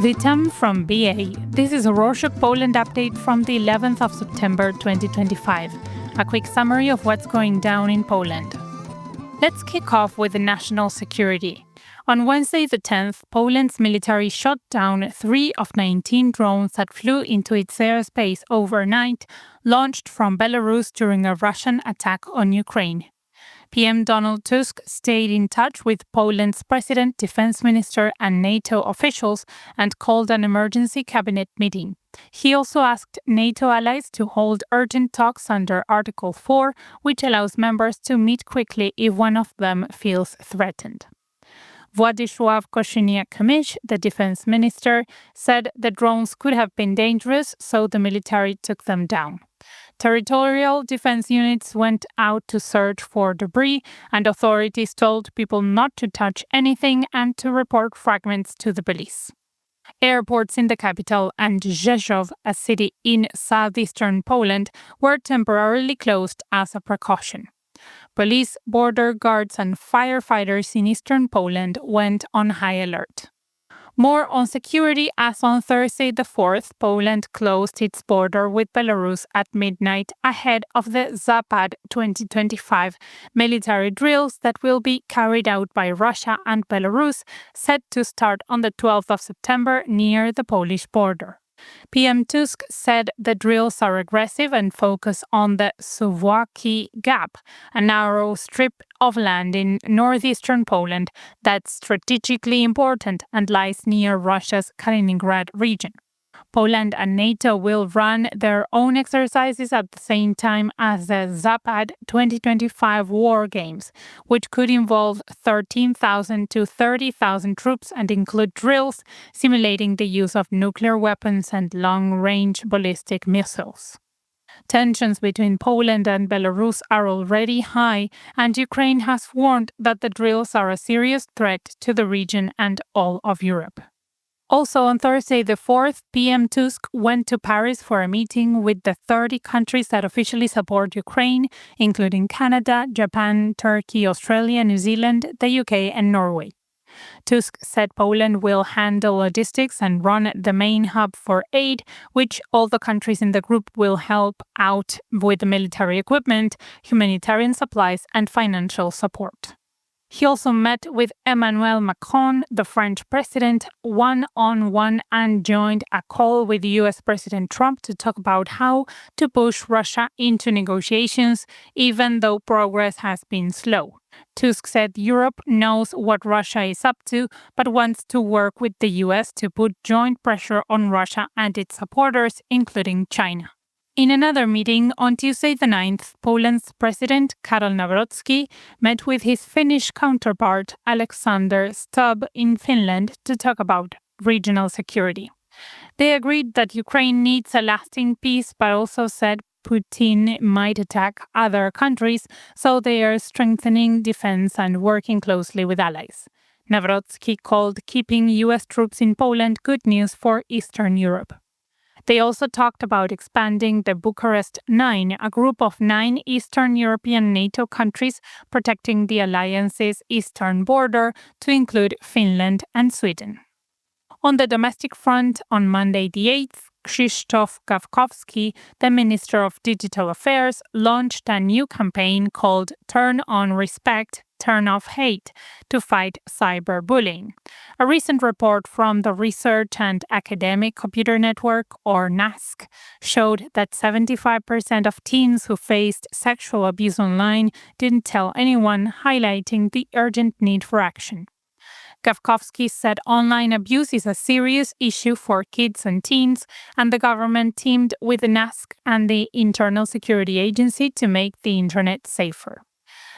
Witam from BA. This is a Rorschach Poland update from the 11th of September 2025. A quick summary of what's going down in Poland. Let's kick off with the national security. On Wednesday the 10th, Poland's military shot down 3 of 19 drones that flew into its airspace overnight, launched from Belarus during a Russian attack on Ukraine. PM Donald Tusk stayed in touch with Poland's president, defense minister, and NATO officials and called an emergency cabinet meeting. He also asked NATO allies to hold urgent talks under Article 4, which allows members to meet quickly if one of them feels threatened. Władysław Kosiniak-Kamysz, the defense minister, said the drones could have been dangerous, so the military took them down. Territorial defense units went out to search for debris, and authorities told people not to touch anything and to report fragments to the police. Airports in the capital and Rzeszów, a city in southeastern Poland, were temporarily closed as a precaution. Police, border guards, and firefighters in eastern Poland went on high alert. More on security, as on Thursday the 4th, Poland closed its border with Belarus at midnight ahead of the Zapad 2025 military drills that will be carried out by Russia and Belarus, set to start on the 12th of September near the Polish border. PM Tusk said the drills are aggressive and focus on the Suwałki Gap, a narrow strip of land in northeastern Poland that's strategically important and lies near Russia's Kaliningrad region. Poland and NATO will run their own exercises at the same time as the Zapad 2025 War Games, which could involve 13,000 to 30,000 troops and include drills simulating the use of nuclear weapons and long-range ballistic missiles. Tensions between Poland and Belarus are already high, and Ukraine has warned that the drills are a serious threat to the region and all of Europe. Also on Thursday the 4th, PM Tusk went to Paris for a meeting with the 30 countries that officially support Ukraine, including Canada, Japan, Turkey, Australia, New Zealand, the UK, and Norway. Tusk said Poland will handle logistics and run the main hub for aid, which all the countries in the group will help out with military equipment, humanitarian supplies, and financial support. He also met with Emmanuel Macron, the French president, one-on-one and joined a call with US President Trump to talk about how to push Russia into negotiations, even though progress has been slow. Tusk said Europe knows what Russia is up to, but wants to work with the US to put joint pressure on Russia and its supporters, including China. In another meeting on Tuesday the 9th, Poland's President Karol Nawrocki met with his Finnish counterpart Alexander Stubb in Finland to talk about regional security. They agreed that Ukraine needs a lasting peace, but also said Putin might attack other countries, so they are strengthening defense and working closely with allies. Nawrocki called keeping US troops in Poland good news for Eastern Europe. They also talked about expanding the Bucharest 9, a group of 9 Eastern European NATO countries protecting the alliance's eastern border, to include Finland and Sweden. On the domestic front, on Monday the 8th, Krzysztof Gawkowski, the Minister of Digital Affairs, launched a new campaign called Turn on Respect, Turn off Hate to fight cyberbullying. A recent report from the Research and Academic Computer Network, or NASC, showed that 75% of teens who faced sexual abuse online didn't tell anyone, highlighting the urgent need for action. Gawkowski said online abuse is a serious issue for kids and teens, and the government teamed with the NASC and the Internal Security Agency to make the internet safer.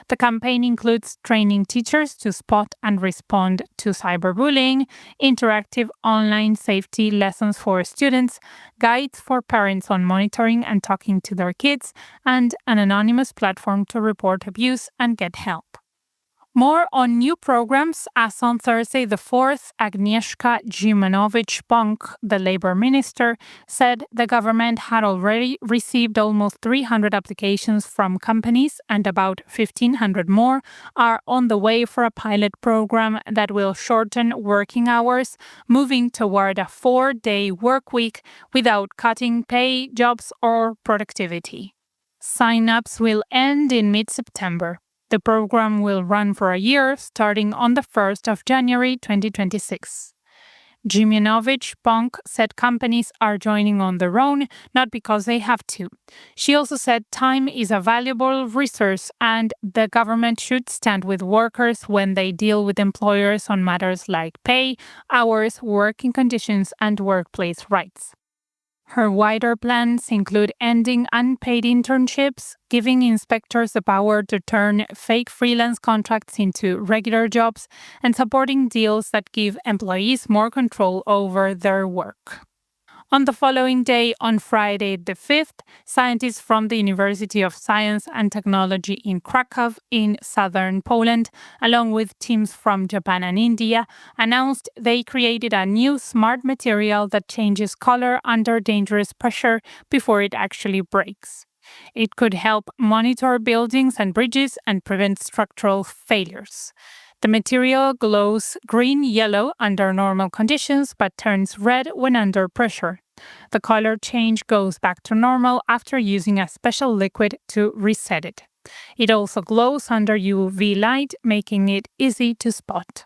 The campaign includes training teachers to spot and respond to cyberbullying, interactive online safety lessons for students, guides for parents on monitoring and talking to their kids, and an anonymous platform to report abuse and get help. More on new programs, as on Thursday the 4th, Agnieszka Dziemianowicz-Bąk, the labor minister, said the government had already received almost 300 applications from companies and about 1,500 more are on the way for a pilot program that will shorten working hours, moving toward a 4-day work week without cutting pay, jobs, or productivity. Sign-ups will end in mid-September. The program will run for a year, starting on the 1st of January 2026. Dziemianowicz-Bąk said companies are joining on their own, not because they have to. She also said time is a valuable resource and the government should stand with workers when they deal with employers on matters like pay, hours, working conditions, and workplace rights. Her wider plans include ending unpaid internships, giving inspectors the power to turn fake freelance contracts into regular jobs, and supporting deals that give employees more control over their work. On the following day, on Friday the 5th, scientists from the University of Science and Technology in Krakow in southern Poland, along with teams from Japan and India, announced they created a new smart material that changes color under dangerous pressure before it actually breaks. It could help monitor buildings and bridges and prevent structural failures. The material glows green-yellow under normal conditions but turns red when under pressure. The color change goes back to normal after using a special liquid to reset it. It also glows under UV light, making it easy to spot.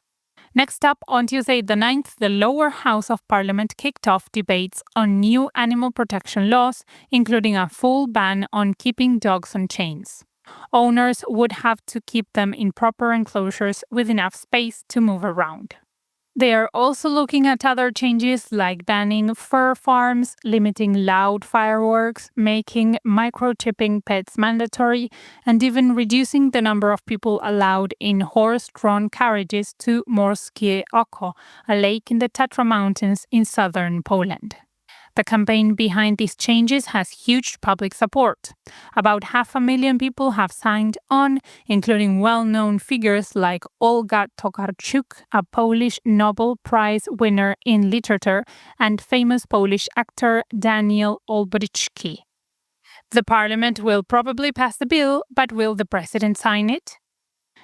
Next up, on Tuesday the 9th, the lower house of parliament kicked off debates on new animal protection laws, including a full ban on keeping dogs on chains. Owners would have to keep them in proper enclosures with enough space to move around. They are also looking at other changes like banning fur farms, limiting loud fireworks, making microchipping pets mandatory, and even reducing the number of people allowed in horse-drawn carriages to Morskie Oko, a lake in the Tatra Mountains in southern Poland. The campaign behind these changes has huge public support. About 500,000 people have signed on, including well-known figures like Olga Tokarczuk, a Polish Nobel Prize winner in literature, and famous Polish actor Daniel Olbrychski. The parliament will probably pass the bill, but will the president sign it?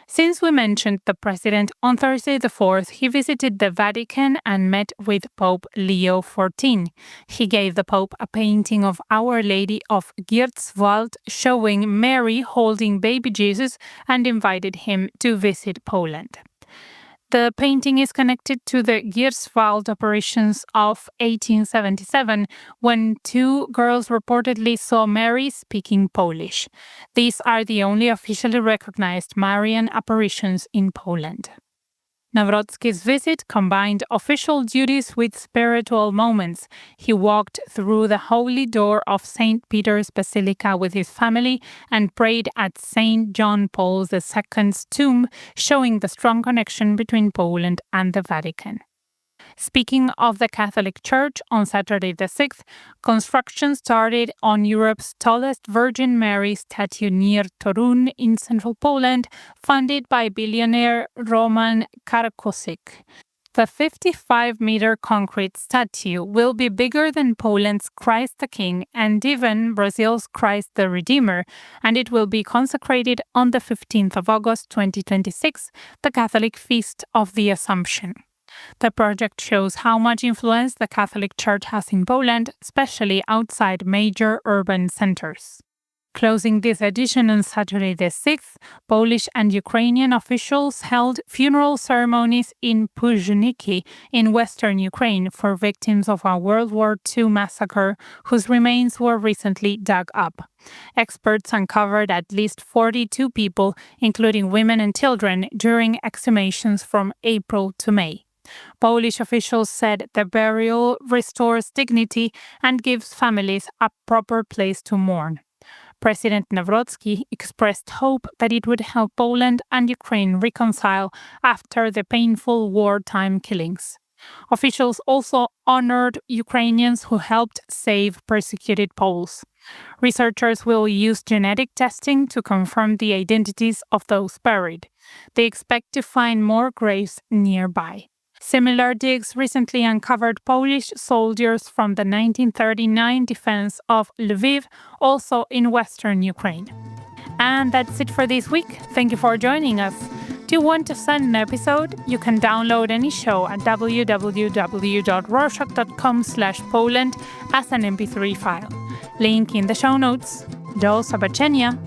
Since we mentioned the president, on Thursday the 4th, he visited the Vatican and met with Pope Leo XIV. He gave the Pope a painting of Our Lady of Gierswald showing Mary holding baby Jesus and invited him to visit Poland. The painting is connected to the Gierswald operations of 1877, when 2 girls reportedly saw Mary speaking Polish. These are the only officially recognized Marian apparitions in Poland. Nawrocki's visit combined official duties with spiritual moments. He walked through the holy door of St. Peter's Basilica with his family and prayed at St. John Paul II's tomb, showing the strong connection between Poland and the Vatican. Speaking of the Catholic Church, on Saturday the 6th, construction started on Europe's tallest Virgin Mary statue near Torun in central Poland, funded by billionaire Roman Karkosik. The 55-meter concrete statue will be bigger than Poland's Christ the King and even Brazil's Christ the Redeemer, and it will be consecrated on the 15th of August 2026, the Catholic Feast of the Assumption. The project shows how much influence the Catholic Church has in Poland, especially outside major urban centers. Closing this edition on Saturday the 6th, Polish and Ukrainian officials held funeral ceremonies in Puzhniki in western Ukraine for victims of a World War II massacre whose remains were recently dug up. Experts uncovered at least 42 people, including women and children, during exhumations from April to May. Polish officials said the burial restores dignity and gives families a proper place to mourn. President Nawrocki expressed hope that it would help Poland and Ukraine reconcile after the painful wartime killings. Officials also honored Ukrainians who helped save persecuted Poles. Researchers will use genetic testing to confirm the identities of those buried. They expect to find more graves nearby. Similar digs recently uncovered Polish soldiers from the 1939 defense of Lviv, also in western Ukraine. And that's it for this week. Thank you for joining us. Do you want to send an episode? You can download any show at www.rorschach.com/Poland as an MP3 file. Link in the show notes. Do zobaczenia!